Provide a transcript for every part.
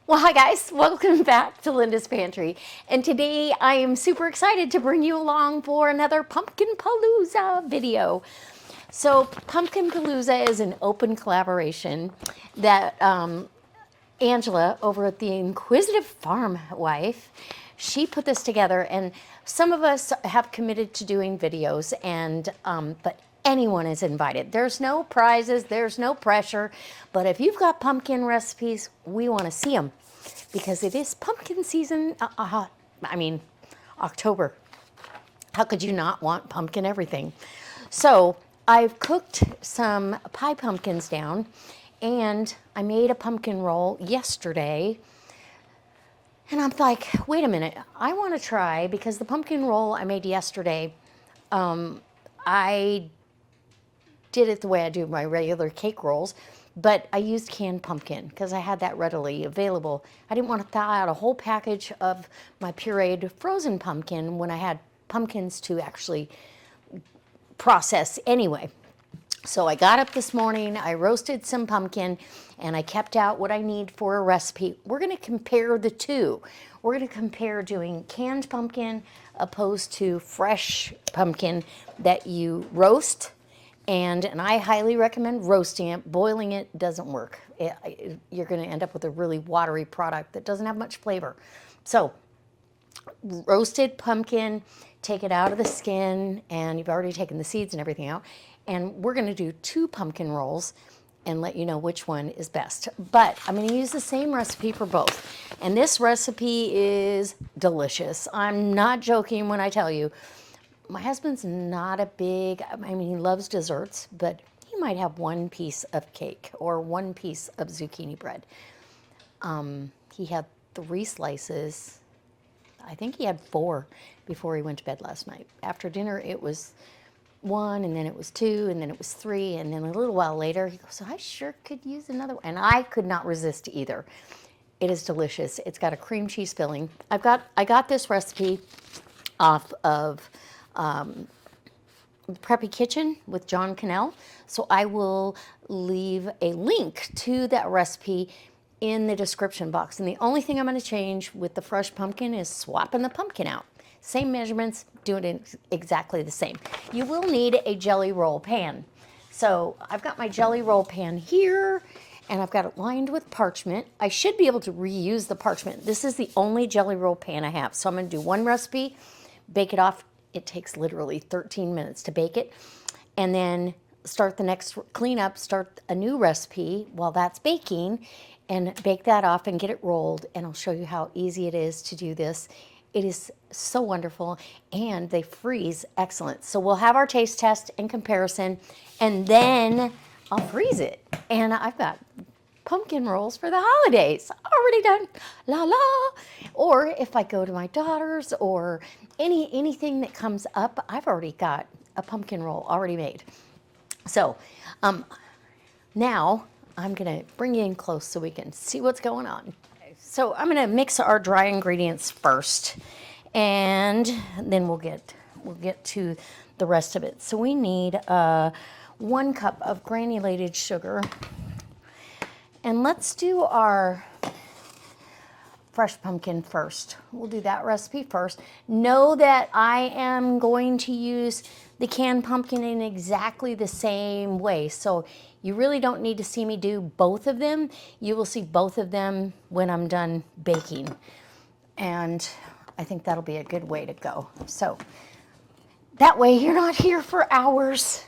Well, hi guys, welcome back to Linda's Pantry. And today I am super excited to bring you along for another PumpkinPalooza video. So PumpkinPalooza is an open collaboration that Angela over at the Inquisitive Farm Wife, she put this together, and some of us have committed to doing videos, and but anyone is invited. There's no prizes, there's no pressure, but if you've got pumpkin recipes, we want to see them because it is pumpkin season. I mean, October. How could you not want pumpkin everything? So I've cooked some pie pumpkins down, and I made a pumpkin roll yesterday. And I'm like, wait a minute, I want to try, because the pumpkin roll I made yesterday, I did it the way I do my regular cake rolls, but I used canned pumpkin because I had that readily available. I didn't want to thaw out a whole package of my pureed frozen pumpkin when I had pumpkins to actually process anyway. So I got up this morning, I roasted some pumpkin, and I kept out what I need for a recipe. We're going to compare the two. We're going to compare doing canned pumpkin opposed to fresh pumpkin that you roast. And I highly recommend roasting it. Boiling it doesn't work. You're going to end up with a really watery product that doesn't have much flavor. So roasted pumpkin, take it out of the skin, and you've already taken the seeds and everything out. And we're going to do 2 pumpkin rolls and let you know which one is best. But I'm going to use the same recipe for both. And this recipe is delicious. I'm not joking when I tell you. My husband's not a big, I mean, he loves desserts, but he might have 1 piece of cake or 1 piece of zucchini bread. He had 3 slices. I think he had 4 before he went to bed last night. After dinner, it was 1, and then it was 2, and then it was 3, and then a little while later, he goes, I sure could use another one. And I could not resist either. It is delicious. It's got a cream cheese filling. I got this recipe off of Preppy Kitchen with John Cannell. So I will leave a link to that recipe in the description box. And the only thing I'm going to change with the fresh pumpkin is swapping the pumpkin out. Same measurements, doing it exactly the same. You will need a jelly roll pan. So I've got my jelly roll pan here, and I've got it lined with parchment. I should be able to reuse the parchment. This is the only jelly roll pan I have. So I'm going to do 1 recipe, bake it off. It takes literally 13 minutes to bake it. And then start the next cleanup, start a new recipe while that's baking, and bake that off and get it rolled. And I'll show you how easy it is to do this. It is so wonderful, and they freeze excellent. So we'll have our taste test and comparison, and then I'll freeze it. And I've got pumpkin rolls for the holidays already done, la la. Or if I go to my daughter's or anything that comes up, I've already got a pumpkin roll already made. So now I'm gonna bring you in close so we can see what's going on. So I'm gonna mix our dry ingredients first, and then we'll get to the rest of it. So we need 1 cup of granulated sugar. And let's do our fresh pumpkin first. We'll do that recipe first. Know that I am going to use the canned pumpkin in exactly the same way. So you really don't need to see me do both of them. You will see both of them when I'm done baking. And I think that'll be a good way to go. So that way you're not here for hours.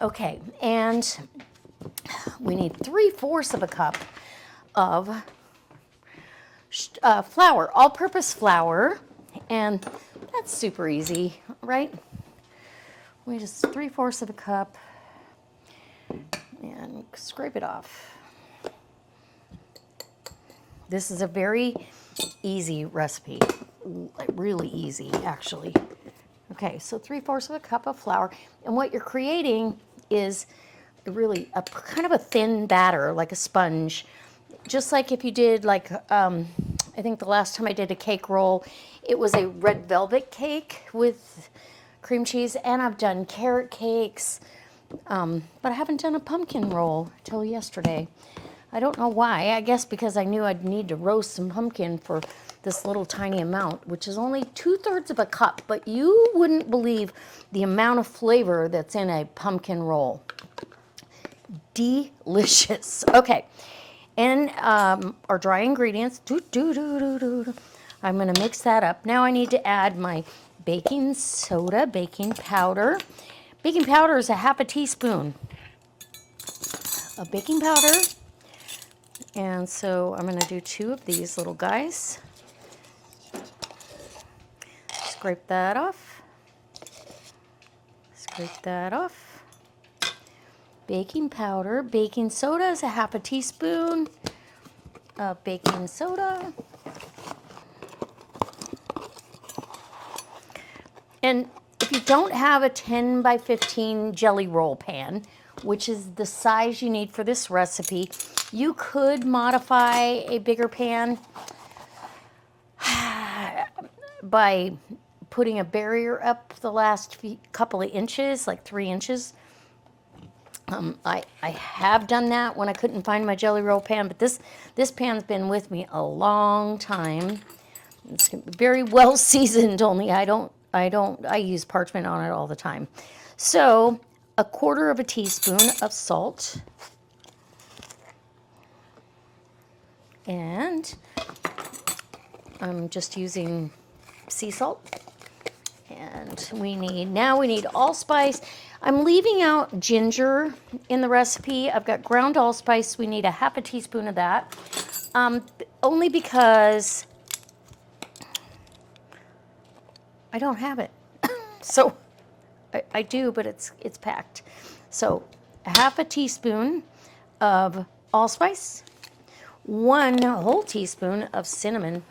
Okay, and we need 3/4 of a cup of flour, all-purpose flour, and that's super easy, right? We just 3/4 of a cup, and scrape it off. This is a very easy recipe, really easy, actually. Okay, so 3/4 of a cup of flour, and what you're creating is really a kind of a thin batter, like a sponge, just like if you did like I think the last time I did a cake roll, it was a red velvet cake with cream cheese, and I've done carrot cakes, but I haven't done a pumpkin roll till yesterday. I don't know why. I guess because I knew I'd need to roast some pumpkin for this little tiny amount, which is only 2/3 of a cup, but you wouldn't believe the amount of flavor that's in a pumpkin roll. Delicious. Okay, and our dry ingredients. I'm going to mix that up. Now I need to add my baking soda, baking powder. Baking powder is a 1/2 teaspoon of baking powder. And so I'm going to do 2 of these little guys. Scrape that off. Scrape that off. Baking powder. Baking soda is a 1/2 teaspoon of baking soda. And if you don't have a 10 by 15 jelly roll pan, which is the size you need for this recipe, you could modify a bigger pan by putting a barrier up the last couple of inches, like 3 inches. I have done that when I couldn't find my jelly roll pan, but this pan's been with me a long time. It's very well seasoned, only I use parchment on it all the time. So 1/4 teaspoon of salt. And I'm just using sea salt. And now we need allspice. I'm leaving out ginger in the recipe. I've got ground allspice. We need a 1/2 teaspoon of that. Only because I don't have it. So I do, but it's packed. So 1/2 teaspoon of allspice, 1 whole teaspoon of cinnamon.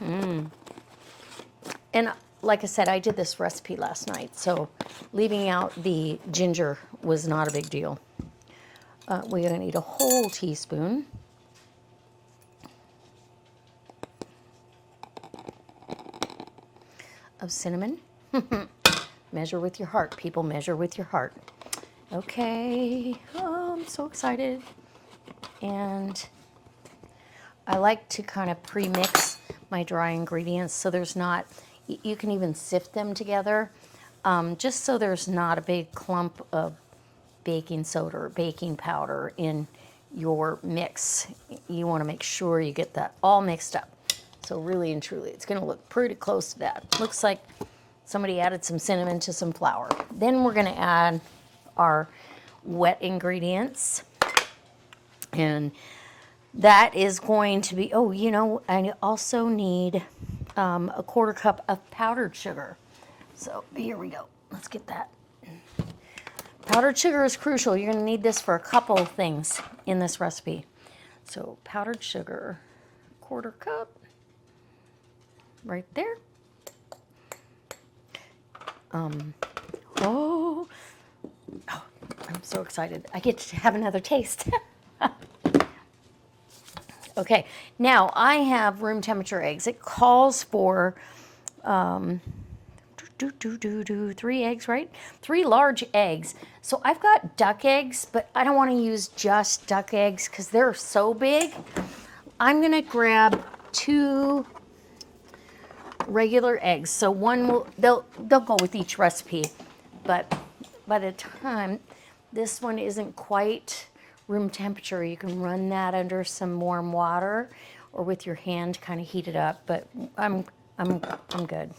And like I said, I did this recipe last night, so leaving out the ginger was not a big deal. We're going to need a whole teaspoon of cinnamon. Measure with your heart, people. Measure with your heart. Okay. Oh, I'm so excited. And I like to kind of pre-mix my dry ingredients so there's not, you can even sift them together, just so there's not a big clump of baking soda or baking powder in your mix. You want to make sure you get that all mixed up. So really and truly, it's going to look pretty close to that. Looks like somebody added some cinnamon to some flour. Then we're going to add our wet ingredients. And that is going to be, oh, you know, I also need a 1/4 cup of powdered sugar. So here we go. Let's get that. Powdered sugar is crucial. You're going to need this for a couple of things in this recipe. So powdered sugar, 1/4 cup, right there. Oh, I'm so excited. I get to have another taste. Okay, now I have room temperature eggs. It calls for 3 eggs, right? 3 large eggs. So I've got duck eggs, but I don't want to use just duck eggs because they're so big. I'm gonna grab 2 regular eggs. So one will, they'll go with each recipe, but by the time this one isn't quite room temperature, you can run that under some warm water or with your hand kind of heat it up, but I'm good.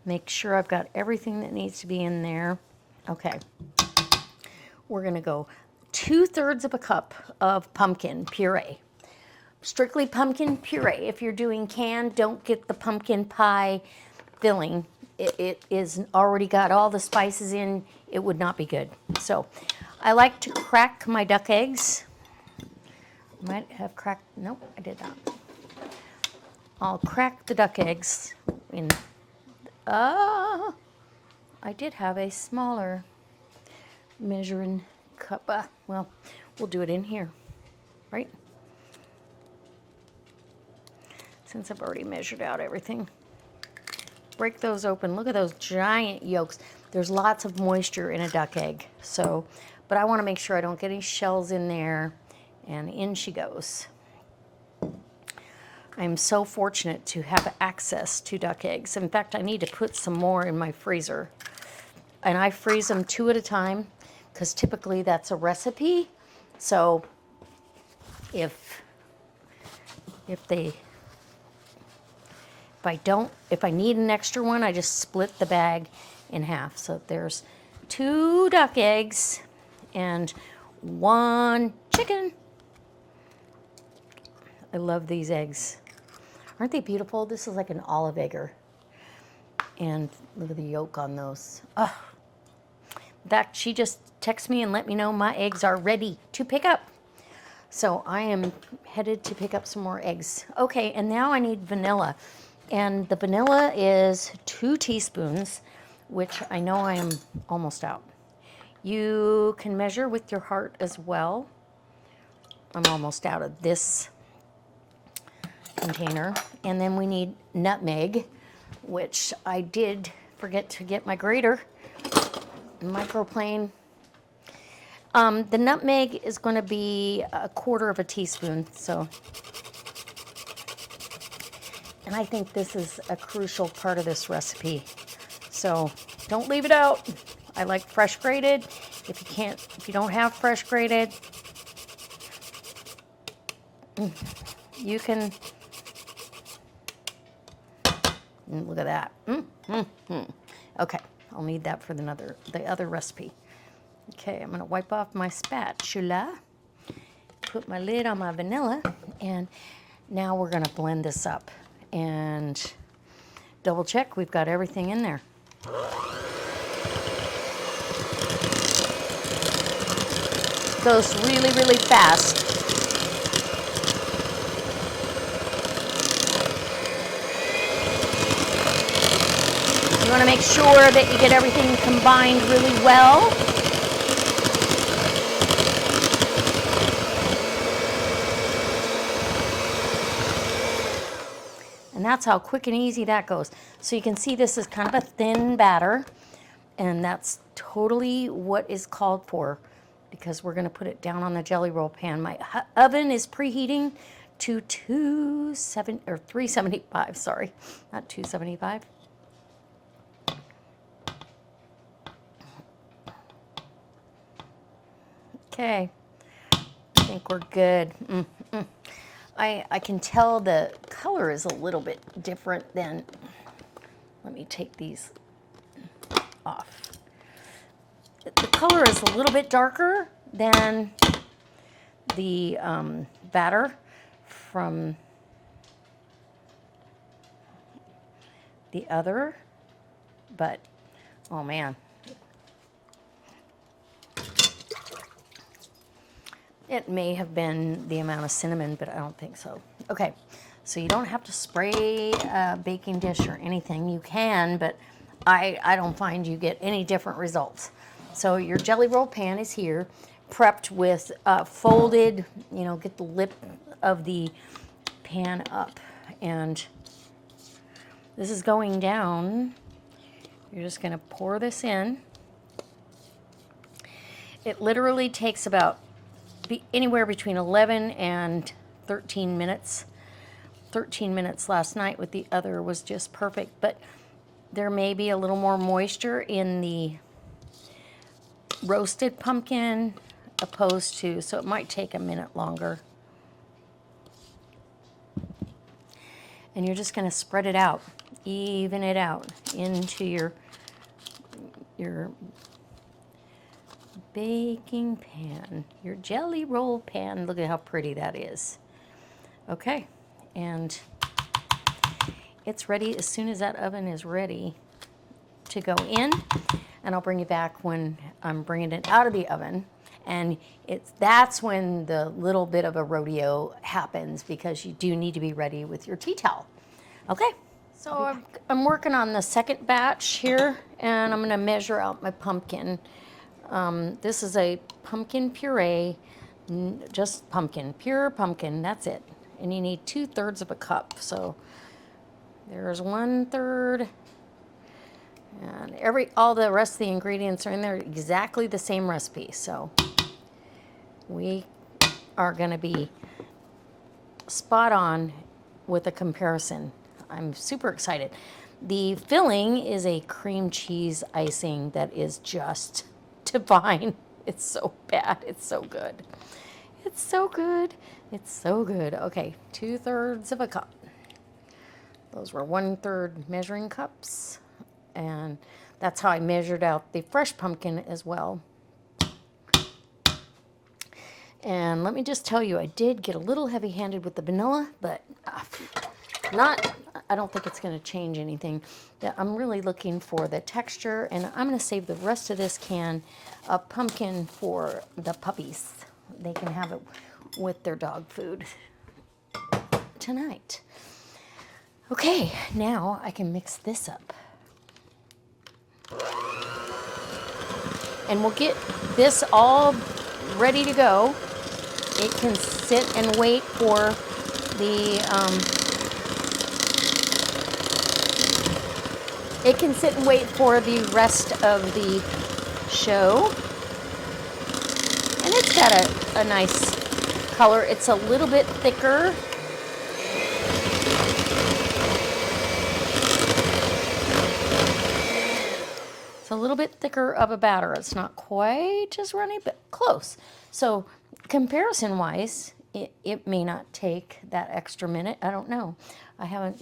Make sure I've got everything that needs to be in there. Okay, we're gonna go 2/3 of a cup of pumpkin puree. Strictly pumpkin puree. If you're doing canned, don't get the pumpkin pie filling. It is already got all the spices in. It would not be good. So I like to crack my duck eggs. Might have cracked, nope, I did not. I'll crack the duck eggs in, I did have a smaller measuring cup. Well, we'll do it in here, right? Since I've already measured out everything. Break those open. Look at those giant yolks. There's lots of moisture in a duck egg. So, but I want to make sure I don't get any shells in there And in she goes. I'm so fortunate to have access to duck eggs. In fact, I need to put some more in my freezer. And I freeze them 2 at a time because typically that's a recipe. So if I need an extra one, I just split the bag in half. So there's 2 duck eggs and 1 chicken. I love these eggs. Aren't they beautiful? This is like an olive egger. And look at the yolk on those. Oh. In fact, she just texted me and let me know my eggs are ready to pick up. So I am headed to pick up some more eggs. Okay, and now I need vanilla. And the vanilla is 2 teaspoons, which I know I am almost out. You can measure with your heart as well. I'm almost out of this container. And then we need nutmeg, which I did forget to get my grater, microplane. The nutmeg is going to be 1/4 teaspoon, so. And I think this is a crucial part of this recipe. So don't leave it out. I like fresh grated. If you don't have fresh grated, you can. Look at that. Okay, I'll need that for the other recipe. Okay, I'm going to wipe off my spatula, put my lid on my vanilla, and now we're going to blend this up and double check we've got everything in there. Goes really, really fast. You want to make sure that you get everything combined really well. And that's how quick and easy that goes. So you can see this is kind of a thin batter, and that's totally what is called for because we're going to put it down on the jelly roll pan. My oven is preheating to 375, sorry, not 275. Okay, I think we're good. I can tell the color is a little bit different than, let me take these off. The color is a little bit darker than the batter from the other, but oh man. It may have been the amount of cinnamon, but I don't think so. Okay, so you don't have to spray a baking dish or anything. You can, but I don't find you get any different results. So your jelly roll pan is here, prepped with folded, get the lip of the pan up. And this is going down. You're just gonna pour this in. It literally takes about anywhere between 11 and 13 minutes. 13 minutes last night with the other was just perfect, but there may be a little more moisture in the roasted pumpkin opposed to, so it might take a minute longer. And you're just going to spread it out, even it out into your baking pan, your jelly roll pan. Look at how pretty that is. Okay, and it's ready as soon as that oven is ready to go in, and I'll bring you back when I'm bringing it out of the oven. And that's when the little bit of a rodeo happens, because you do need to be ready with your tea towel. Okay, so I'm working on the second batch here, and I'm going to measure out my pumpkin. This is a pumpkin puree, just pumpkin, pure pumpkin, that's it. And you need 2/3 cup. So there's 1/3, and all the rest of the ingredients are in there, exactly the same recipe. So we are going to be spot on with a comparison. I'm super excited. The filling is a cream cheese icing that is just divine. It's so bad. It's so good. It's so good. It's so good. Okay, 2/3 of a cup. Those were 1/3 measuring cups. And that's how I measured out the fresh pumpkin as well. And let me just tell you, I did get a little heavy-handed with the vanilla, but I don't think it's going to change anything. I'm really looking for the texture, and I'm going to save the rest of this can of pumpkin for the puppies. They can have it with their dog food tonight. Okay, now I can mix this up. And we'll get this all ready to go. It can sit and wait for the rest of the show. And it's got a nice color. It's a little bit thicker. It's a little bit thicker of a batter. It's not quite as runny, but close. So comparison-wise, it may not take that extra minute. I don't know. I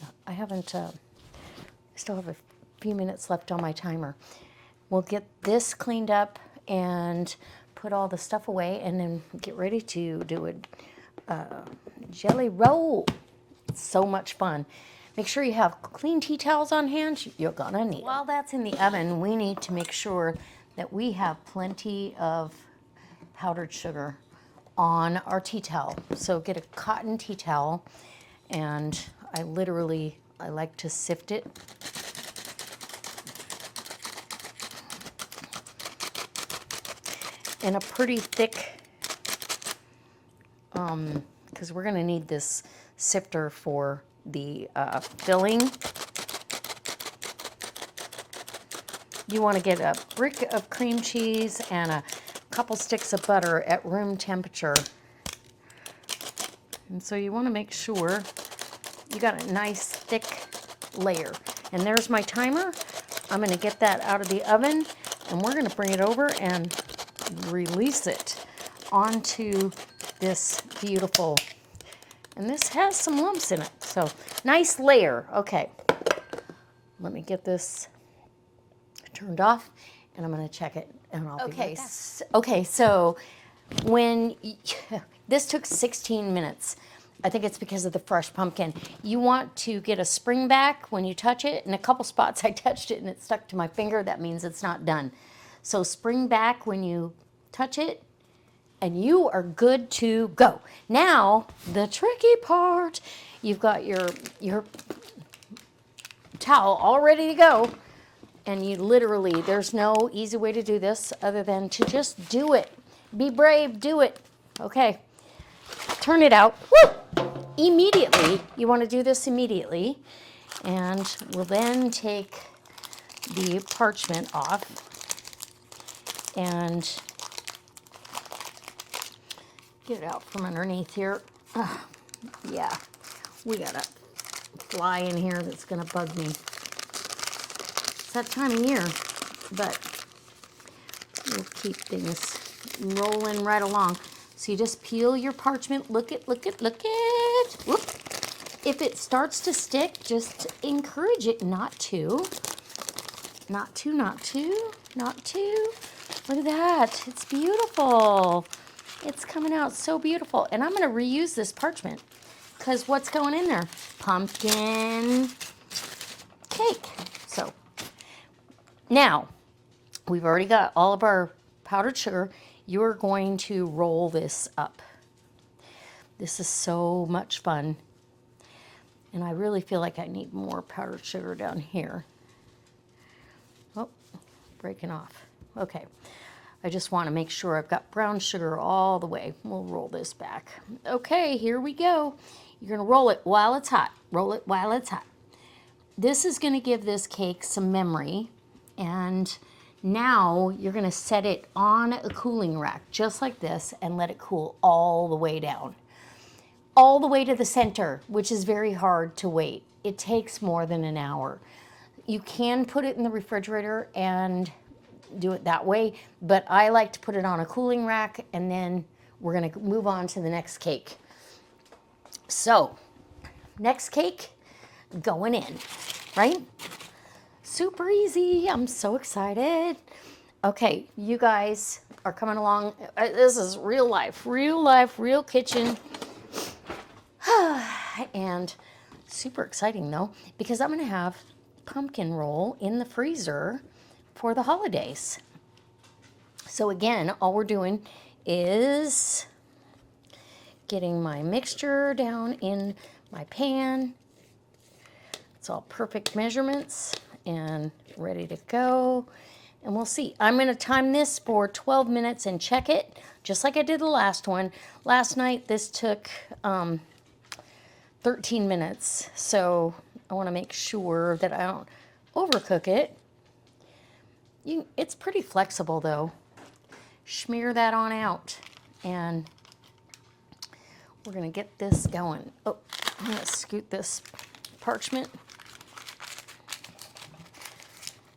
still have a few minutes left on my timer. We'll get this cleaned up and put all the stuff away, and then get ready to do a jelly roll. It's so much fun. Make sure you have clean tea towels on hand. You're gonna need them. While that's in the oven, we need to make sure that we have plenty of powdered sugar on our tea towel. So get a cotton tea towel, and I like to sift it. In a pretty thick, because we're gonna need this sifter for the filling. You want to get a brick of cream cheese and a couple sticks of butter at room temperature. And so you want to make sure you got a nice thick layer. And there's my timer. I'm going to get that out of the oven, and we're going to bring it over and release it onto this beautiful, and this has some lumps in it, so nice layer. Okay, let me get this turned off, and I'm going to check it, and I'll be right back. Okay, so when this took 16 minutes. I think it's because of the fresh pumpkin. You want to get a spring back when you touch it. In a couple spots I touched it and it stuck to my finger. That means it's not done. So spring back when you touch it, and you are good to go. Now, the tricky part. You've got your towel all ready to go, and you literally, there's no easy way to do this other than to just do it. Be brave, do it. Okay, turn it out. Woo! Immediately, you want to do this immediately, and we'll then take the parchment off and get it out from underneath here. Yeah, we got a fly in here that's gonna bug me. It's that time of year, but we'll keep things rolling right along. So you just peel your parchment. Look it. Whoop. If it starts to stick, just encourage it not to. Not to. Look at that. It's beautiful. It's coming out so beautiful. And I'm going to reuse this parchment because what's going in there? Pumpkin cake. So now we've already got all of our powdered sugar. You're going to roll this up. This is so much fun. And I really feel like I need more powdered sugar down here. Oh, breaking off. Okay. I just want to make sure I've got brown sugar all the way. We'll roll this back. Okay, here we go. You're going to roll it while it's hot. Roll it while it's hot. This is going to give this cake some memory and Now you're gonna set it on a cooling rack, just like this, and let it cool all the way down. All the way to the center, which is very hard to wait. It takes more than an hour. You can put it in the refrigerator and do it that way, but I like to put it on a cooling rack, and then we're gonna move on to the next cake. So, next cake going in, right? Super easy, I'm so excited. Okay, you guys are coming along. This is real life, real kitchen. And super exciting though, because I'm gonna have pumpkin roll in the freezer for the holidays. So again, all we're doing is getting my mixture down in my pan. It's all perfect measurements and ready to go. And we'll see. I'm going to time this for 12 minutes and check it, just like I did the last one. Last night, this took 13 minutes. So I want to make sure that I don't overcook it. It's pretty flexible, though. Smear that on out. And we're going to get this going. Oh, I'm going to scoot this parchment.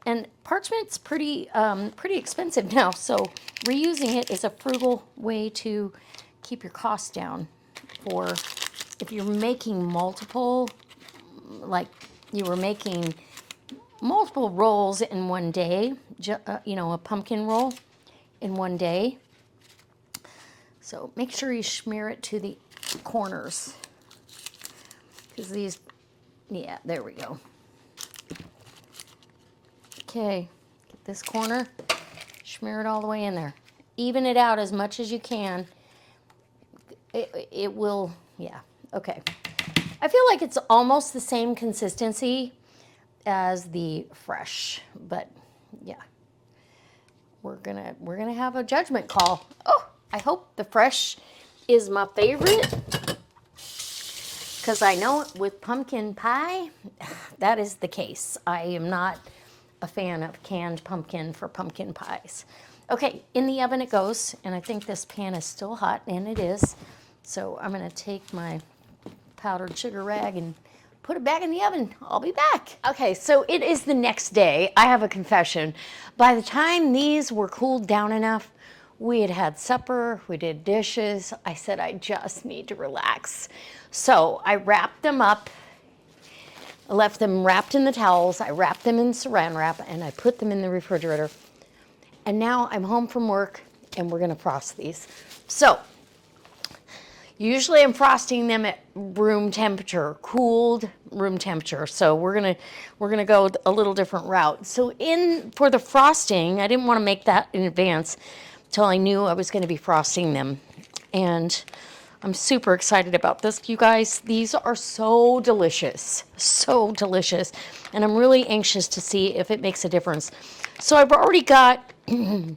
And parchment's pretty expensive now, so reusing it is a frugal way to keep your costs down. For if you're making multiple, like you were making multiple rolls in one day, you know, a pumpkin roll in one day. So make sure you smear it to the corners, because these, yeah, there we go. Okay, get this corner, smear it all the way in there. Even it out as much as you can. It will, yeah, okay. I feel like it's almost the same consistency as the fresh, but yeah. We're gonna have a judgment call. Oh, I hope the fresh is my favorite, because I know with pumpkin pie, that is the case. I am not a fan of canned pumpkin for pumpkin pies. Okay, in the oven it goes, and I think this pan is still hot, and it is. So I'm gonna take my powdered sugar rag and put it back in the oven. I'll be back. Okay, so it is the next day. I have a confession. By the time these were cooled down enough, we had had supper, we did dishes. I said, I just need to relax. So I wrapped them up. I left them wrapped in the towels. I wrapped them in saran wrap, and I put them in the refrigerator. And now I'm home from work, and we're gonna frost these. So, usually I'm frosting them at room temperature, cooled room temperature. So we're gonna go a little different route. So for the frosting, I didn't want to make that in advance until I knew I was gonna be frosting them. And I'm super excited about this, you guys. These are so delicious, and I'm really anxious to see if it makes a difference. So I've already got 2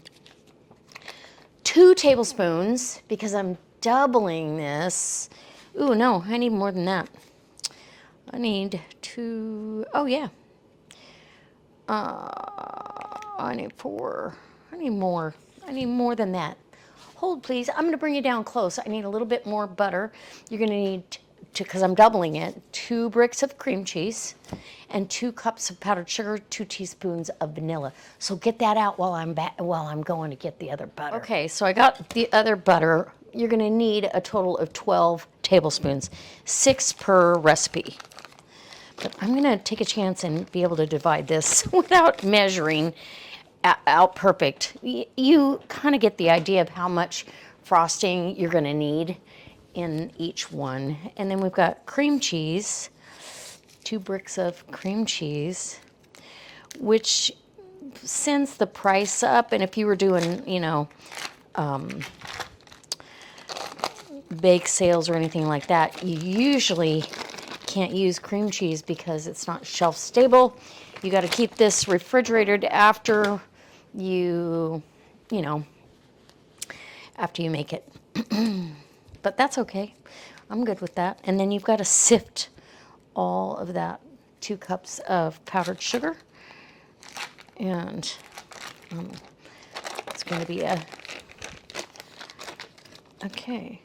tablespoons, because I'm doubling this. Ooh, no, I need more than that. I need 2, oh yeah. I need 4, I need more than that. Hold, please. I'm going to bring you down close. I need a little bit more butter. You're going to need, because I'm doubling it, 2 bricks of cream cheese and 2 cups of powdered sugar, 2 teaspoons of vanilla. So get that out while I'm going to get the other butter. Okay, so I got the other butter. You're going to need a total of 12 tablespoons, 6 per recipe. But I'm going to take a chance and be able to divide this without measuring out perfect. You kind of get the idea of how much frosting you're going to need in each one. And then we've got cream cheese, 2 bricks of cream cheese, which sends the price up. And if you were doing, you know, bake sales or anything like that, you usually can't use cream cheese because it's not shelf stable. You got to keep this refrigerated after you make it. But that's okay. I'm good with that. And then you've got to sift all of that 2 cups of powdered sugar and It's going to be a, okay.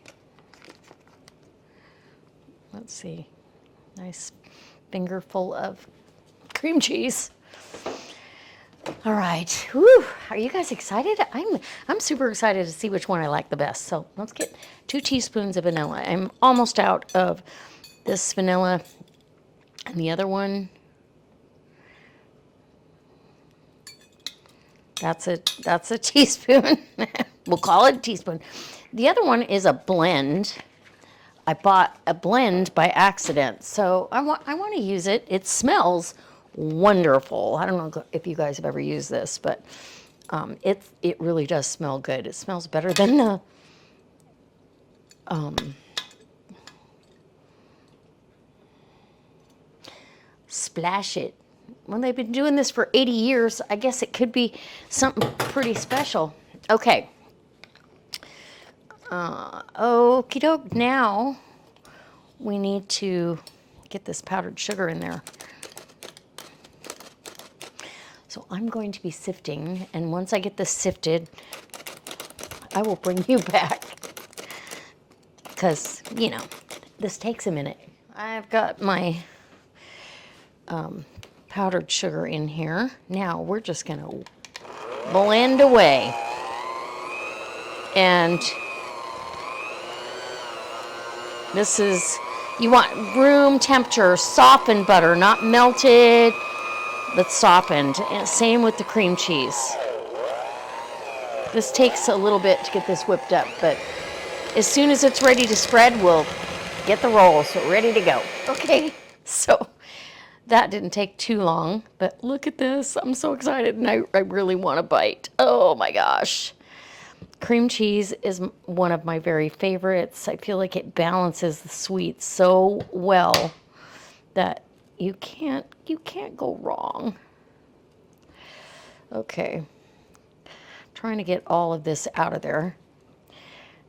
Let's see. Nice fingerful of cream cheese. All right. Whew. Are you guys excited? I'm super excited to see which one I like the best. So let's get 2 teaspoons of vanilla. I'm almost out of this vanilla, and the other one, that's a teaspoon. We'll call it a teaspoon. The other one is a blend. I bought a blend by accident, so I want to use it. It smells wonderful. I don't know if you guys have ever used this, but it really does smell good. It smells better than the Splash It. Well, they've been doing this for 80 years. I guess it could be something pretty special. Okay. Okie doke. Now we need to get this powdered sugar in there. So I'm going to be sifting, and once I get this sifted, I will bring you back. Because, you know, this takes a minute. I've got my powdered sugar in here. Now we're just going to blend away. And this is, you want room temperature, softened butter, not melted, but softened. And same with the cream cheese. This takes a little bit to get this whipped up, but as soon as it's ready to spread, we'll get the rolls ready to go. Okay, so that didn't take too long, but look at this. I'm so excited, and I really want a bite. Oh my gosh. Cream cheese is one of my very favorites. I feel like it balances the sweet so well that you can't go wrong. Okay. Trying to get all of this out of there.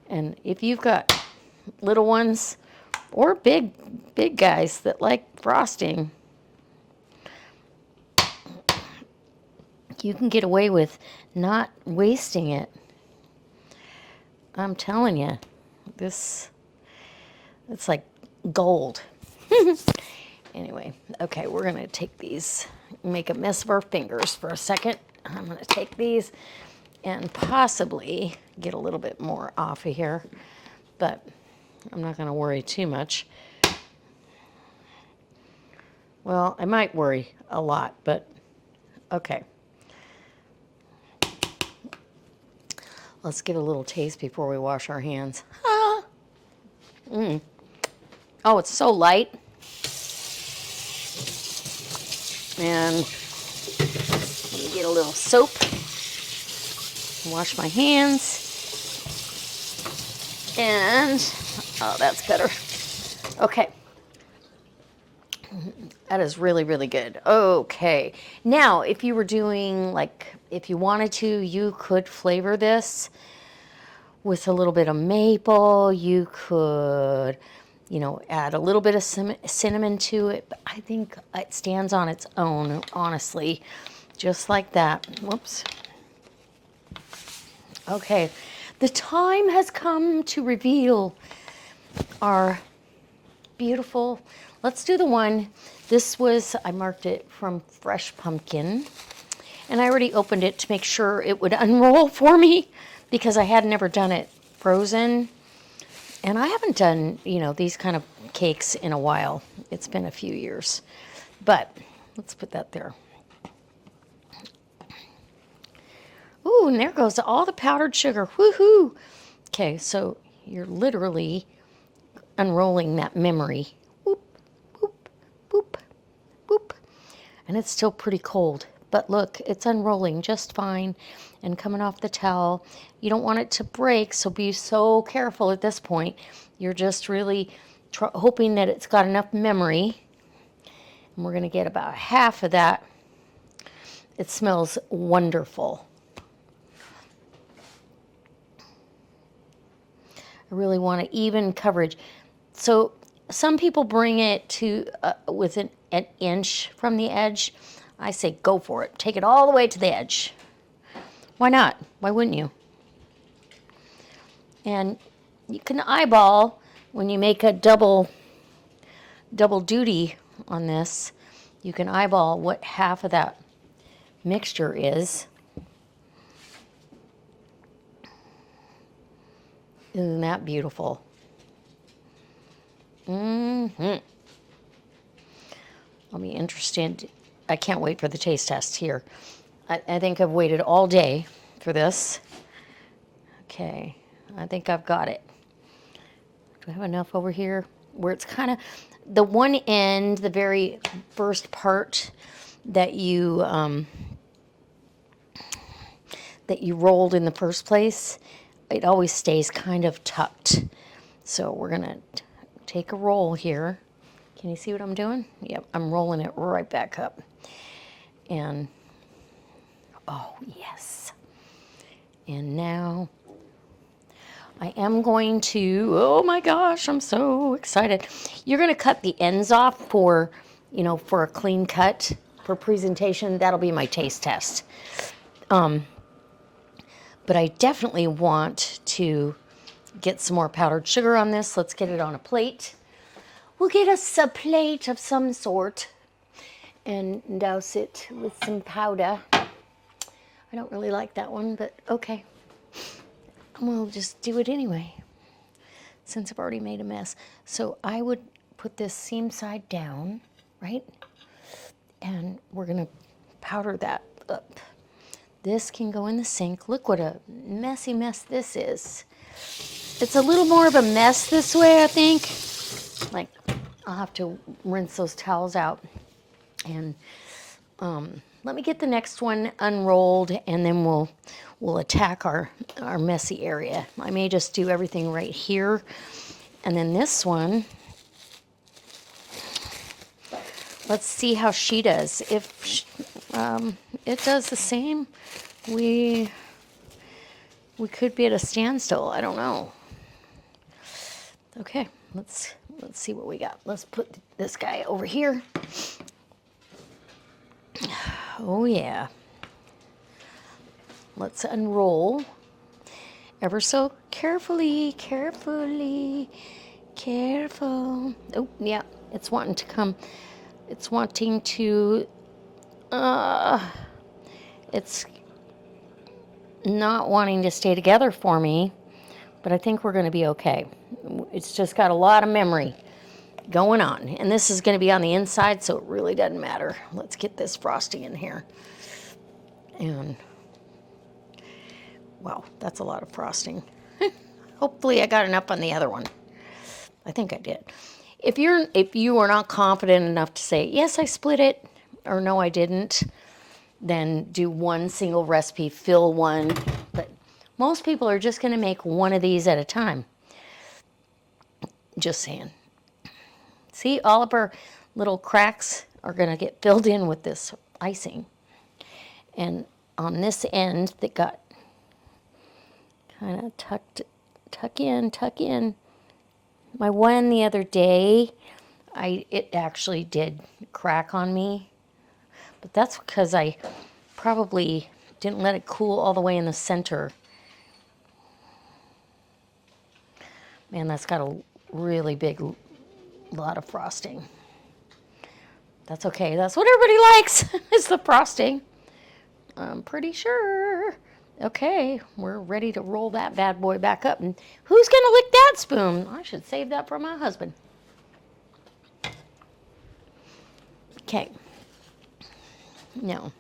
And if you've got little ones or big guys that like frosting, you can get away with not wasting it. I'm telling you, it's like gold. Anyway, okay, we're gonna take these, make a mess of our fingers for a second. I'm gonna take these and possibly get a little bit more off of here, but I'm not gonna worry too much. Well, I might worry a lot, but okay. Let's give it a little taste before we wash our hands. Ah. Oh, it's so light. And let me get a little soap. Wash my hands. And, oh, that's better. Okay. That is really, really good. Okay. Now, if you were doing, like, if you wanted to, you could flavor this with a little bit of maple. You could, you know, add a little bit of cinnamon to it. But I think it stands on its own, honestly. Just like that. Whoops. Okay. The time has come to reveal our beautiful, let's do the one. This was, I marked it from Fresh Pumpkin. And I already opened it to make sure it would unroll for me because I had never done it frozen. And I haven't done, you know, these kind of cakes in a while. It's been a few years. But let's put that there. Ooh, and there goes all the powdered sugar. Woohoo! Okay, so you're literally unrolling that memory. Boop, boop, boop, boop. And it's still pretty cold. But look, it's unrolling just fine and coming off the towel. You don't want it to break, so be so careful at this point. You're just really hoping that it's got enough memory. And we're going to get about half of that. It smells wonderful. I really want an even coverage. So some people bring it to with an inch from the edge. I say go for it. Take it all the way to the edge. Why not? Why wouldn't you? And you can eyeball when you make a double duty on this. You can eyeball what half of that mixture is. Isn't that beautiful? I'll be interested. I can't wait for the taste test here. I think I've waited all day for this. Okay, I think I've got it. Do I have enough over here? Where it's kind of, the one end, the very first part that you rolled in the first place, it always stays kind of tucked. So we're gonna take a roll here. Can you see what I'm doing? Yep, I'm rolling it right back up. And, oh yes. And now I am going to, oh my gosh, I'm so excited. You're gonna cut the ends off for, you know, for a clean cut for presentation. That'll be my taste test. But I definitely want to get some more powdered sugar on this. Let's get it on a plate. We'll get us a plate of some sort and douse it with some powder. I don't really like that one, but okay. We'll just do it anyway, since I've already made a mess. So I would put this seam side down, right? And we're gonna powder that up. This can go in the sink. Look what a messy mess this is. It's a little more of a mess this way, I think. Like, I'll have to rinse those towels out. And let me get the next one unrolled, and then we'll attack our messy area. I may just do everything right here. And then this one, let's see how she does. If it does the same, we could be at a standstill. I don't know. Okay, let's see what we got. Let's put this guy over here. Oh yeah. Let's unroll ever so carefully, careful. Oh yeah, it's wanting to come. It's wanting to, it's not wanting to stay together for me, but I think we're gonna be okay. It's just got a lot of memory going on. And this is gonna be on the inside, so it really doesn't matter. Let's get this frosting in here. And, wow, that's a lot of frosting. Hopefully I got enough on the other one. I think I did. If you are not confident enough to say, yes, I split it, or no, I didn't, then do one single recipe, fill one. But most people are just gonna make one of these at a time. Just saying. See, all of our little cracks are gonna get filled in with this icing. And on this end that got kind of tuck in. My one the other day, it actually did crack on me, but that's because I probably didn't let it cool all the way in the center. Man, that's got a really big lot of frosting. That's okay. That's what everybody likes, is the frosting. I'm pretty sure. Okay, we're ready to roll that bad boy back up. And who's gonna lick that spoon? I should save that for my husband. Okay. Now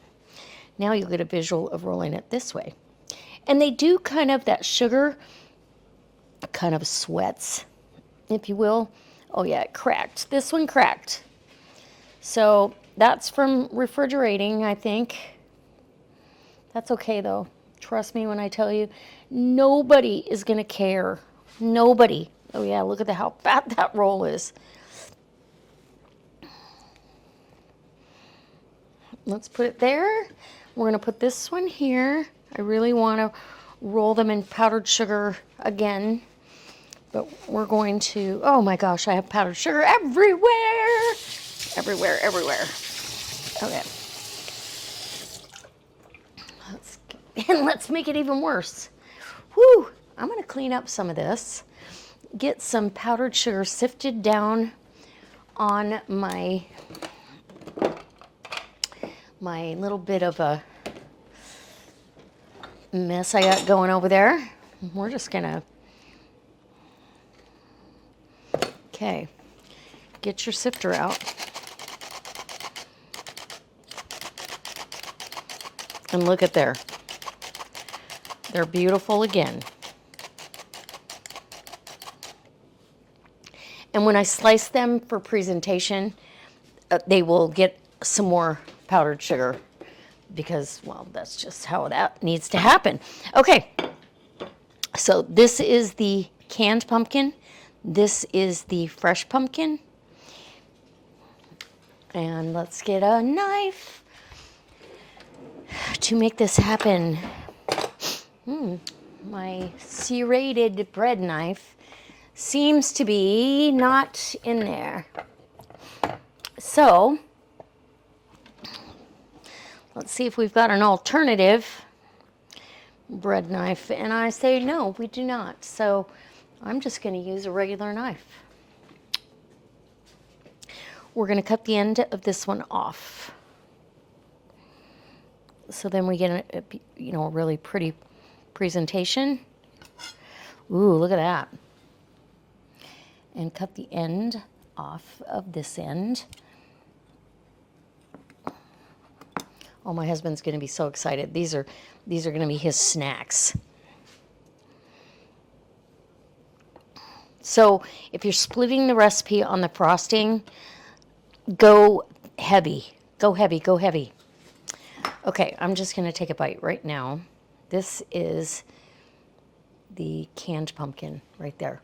you'll get a visual of rolling it this way. And they do kind of, that sugar kind of sweats, if you will. Oh yeah, it cracked. This one cracked. So that's from refrigerating, I think. That's okay though. Trust me when I tell you, nobody is gonna care. Nobody. Oh yeah, look at how fat that roll is. Let's put it there. We're gonna put this one here. I really wanna roll them in powdered sugar again, but we're going to, oh my gosh, I have powdered sugar everywhere. Everywhere. Okay. And let's make it even worse. Whew, I'm gonna clean up some of this. Get some powdered sugar sifted down on my little bit of a mess I got going over there. We're just gonna, okay, get your sifter out. And look at there. They're beautiful again. And when I slice them for presentation, they will get some more powdered sugar because, well, that's just how that needs to happen. Okay, so this is the canned pumpkin. This is the fresh pumpkin. And let's get a knife to make this happen. My serrated bread knife seems to be not in there. So, let's see if we've got an alternative bread knife. And I say, no, we do not. So, I'm just going to use a regular knife. We're going to cut the end of this one off. So then we get a really pretty presentation. Ooh, look at that. And cut the end off of this end. Oh, my husband's going to be so excited. These are going to be his snacks. So if you're splitting the recipe on the frosting, go heavy. Go heavy, go heavy. Okay, I'm just going to take a bite right now. This is the canned pumpkin right there.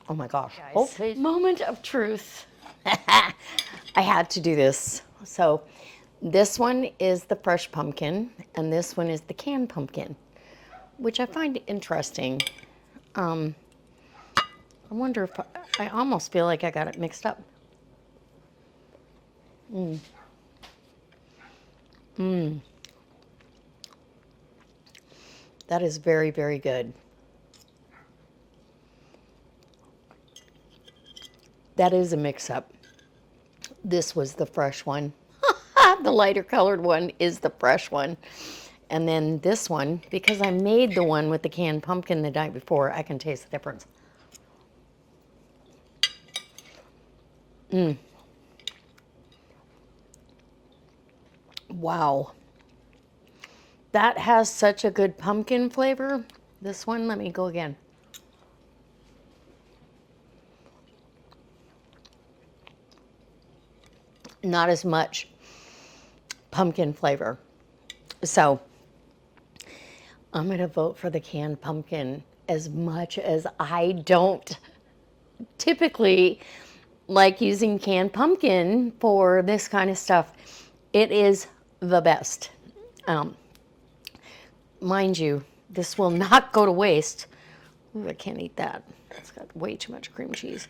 Oh my gosh. Oh, moment of truth. I had to do this. So this one is the fresh pumpkin, and this one is the canned pumpkin, which I find interesting. I wonder if I almost feel like I got it mixed up. That is very, very good. That is a mix-up. This was the fresh one. The lighter colored one is the fresh one. And then this one, because I made the one with the canned pumpkin the night before, I can taste the difference. Wow. That has such a good pumpkin flavor. This one, let me go again. Not as much pumpkin flavor. So I'm going to vote for the canned pumpkin, as much as I don't typically like using canned pumpkin for this kind of stuff. It is the best. Mind you, this will not go to waste. Ooh, I can't eat that. It's got way too much cream cheese.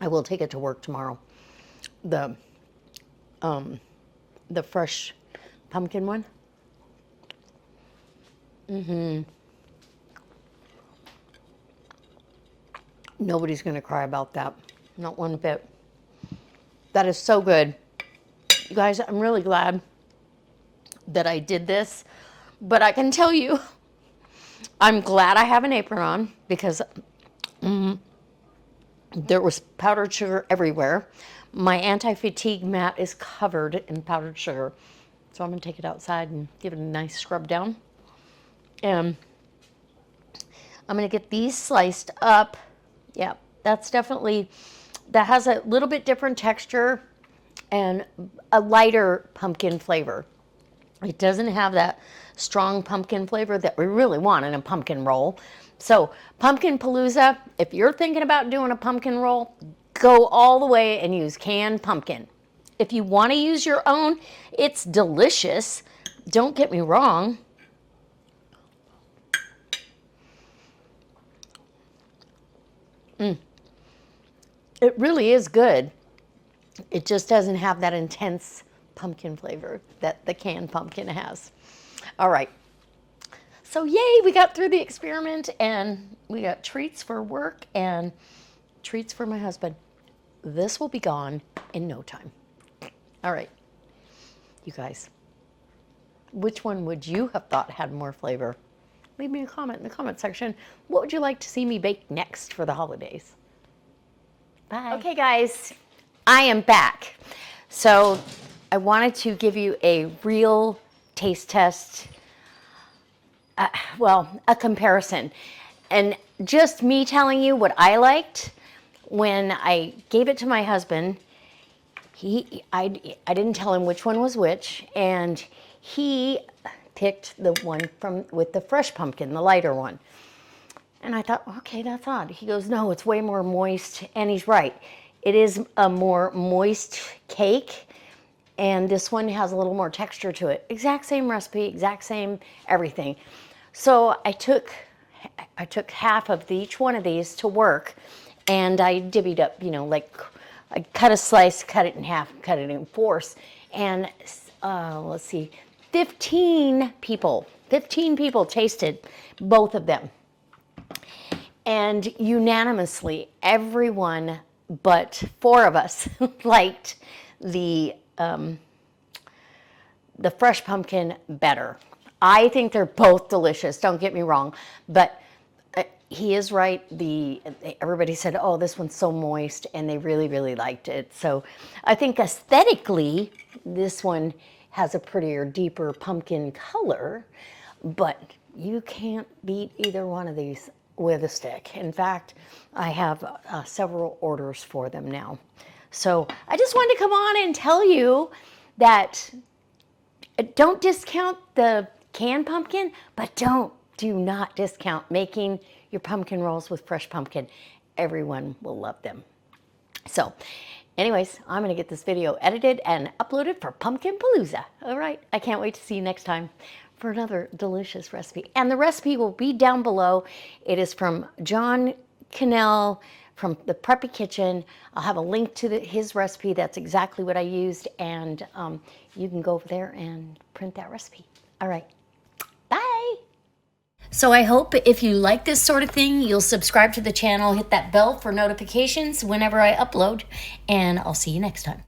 I will take it to work tomorrow. The fresh pumpkin one. Nobody's going to cry about that. Not one bit. That is so good. You guys, I'm really glad that I did this. But I can tell you, I'm glad I have an apron on, because there was powdered sugar everywhere. My anti-fatigue mat is covered in powdered sugar. So I'm going to take it outside and give it a nice scrub down. And I'm going to get these sliced up. Yeah, that's definitely, that has a little bit different texture and a lighter pumpkin flavor. It doesn't have that strong pumpkin flavor that we really want in a pumpkin roll. So PumpkinPalooza, if you're thinking about doing a pumpkin roll, go all the way and use canned pumpkin. If you want to use your own, it's delicious. Don't get me wrong. It really is good. It just doesn't have that intense pumpkin flavor that the canned pumpkin has. All right. So yay, we got through the experiment and we got treats for work and treats for my husband. This will be gone in no time. All right, you guys, which one would you have thought had more flavor? Leave me a comment in the comment section. What would you like to see me bake next for the holidays? Bye. Okay guys, I am back. So I wanted to give you a real taste test, a comparison. And just me telling you what I liked, when I gave it to my husband, I didn't tell him which one was which, and he picked the one with the fresh pumpkin, the lighter one. And I thought, okay, that's odd. He goes, no, it's way more moist, and he's right. It is a more moist cake, and this one has a little more texture to it. Exact same recipe, exact same everything. So I took half of each one of these to work, and I divvied up, you know, like I cut a slice, cut it in half, cut it in fourths, and let's see, 15 people tasted both of them. And unanimously, everyone but 4 of us liked the fresh pumpkin better. I think they're both delicious, don't get me wrong, but he is right. Everybody said, oh, this one's so moist, and they really, really liked it. So I think aesthetically, this one has a prettier, deeper pumpkin color, but you can't beat either one of these with a stick. In fact, I have several orders for them now. So I just wanted to come on and tell you that don't discount the canned pumpkin, but do not discount making your pumpkin rolls with fresh pumpkin. Everyone will love them. So anyways, I'm gonna get this video edited and uploaded for PumpkinPalooza. All right, I can't wait to see you next time for another delicious recipe. And the recipe will be down below. It is from John Cannell from the Preppy Kitchen. I'll have a link to his recipe. That's exactly what I used. And you can go over there and print that recipe. All right, bye. So I hope if you like this sort of thing, you'll subscribe to the channel, hit that bell for notifications whenever I upload, and I'll see you next time.